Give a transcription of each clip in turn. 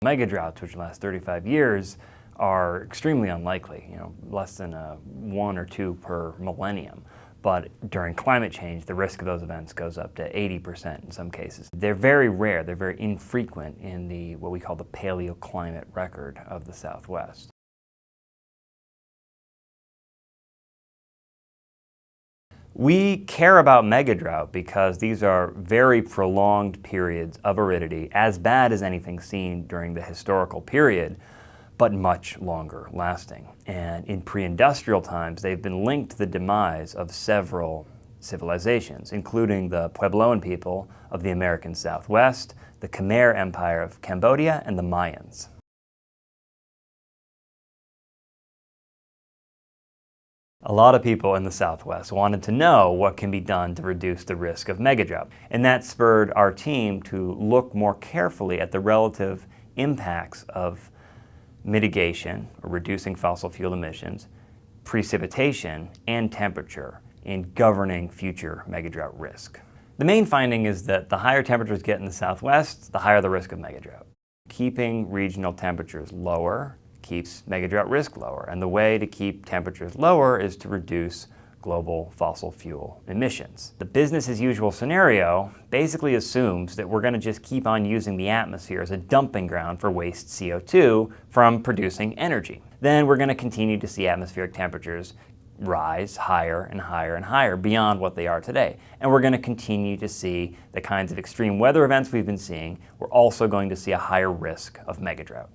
Megadroughts, which last 35 years, are extremely unlikely, less than 1 or 2 per millennium. But during climate change, the risk of those events goes up to 80% in some cases. They're very rare, they're very infrequent in what we call the paleoclimate record of the Southwest. We care about megadrought because these are very prolonged periods of aridity, as bad as anything seen during the historical period, but much longer lasting. And in pre-industrial times, they've been linked to the demise of several civilizations, including the Puebloan people of the American Southwest, the Khmer Empire of Cambodia, and the Mayans. A lot of people in the Southwest wanted to know what can be done to reduce the risk of megadrought, and that spurred our team to look more carefully at the relative impacts of mitigation, or reducing fossil fuel emissions, precipitation, and temperature in governing future megadrought risk. The main finding is that the higher temperatures get in the Southwest, the higher the risk of megadrought. Keeping regional temperatures lower keeps megadrought risk lower, and the way to keep temperatures lower is to reduce global fossil fuel emissions. The business as usual scenario basically assumes that we're going to just keep on using the atmosphere as a dumping ground for waste CO2 from producing energy. Then we're going to continue to see atmospheric temperatures rise higher and higher and higher beyond what they are today. And we're going to continue to see the kinds of extreme weather events we've been seeing. We're also going to see a higher risk of megadrought.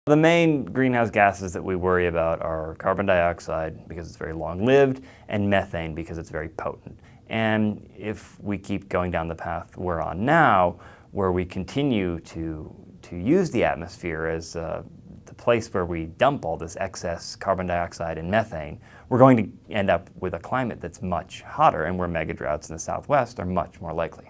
The main greenhouse gases that we worry about are carbon dioxide, because it's very long-lived, and methane, because it's very potent. And if we keep going down the path we're on now, where we continue to use the atmosphere as the place where we dump all this excess carbon dioxide and methane, we're going to end up with a climate that's much hotter, and where megadroughts in the Southwest are much more likely.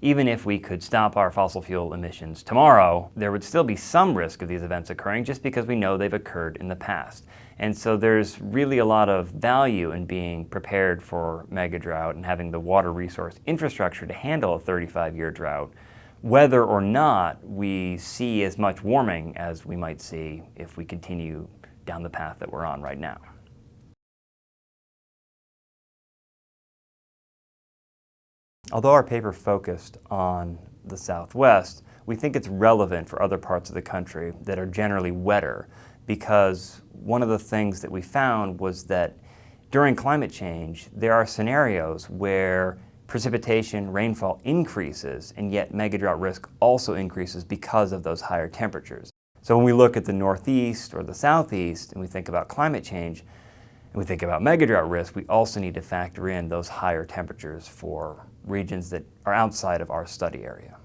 Even if we could stop our fossil fuel emissions tomorrow, there would still be some risk of these events occurring just because we know they've occurred in the past. And so there's really a lot of value in being prepared for megadrought and having the water resource infrastructure to handle a 35-year drought, whether or not we see as much warming as we might see if we continue down the path that we're on right now. Although our paper focused on the Southwest, we think it's relevant for other parts of the country that are generally wetter, because one of the things that we found was that during climate change, there are scenarios where precipitation, rainfall increases, and yet megadrought risk also increases because of those higher temperatures. So when we look at the Northeast or the Southeast and we think about climate change, and we think about megadrought risk, we also need to factor in those higher temperatures for regions that are outside of our study area.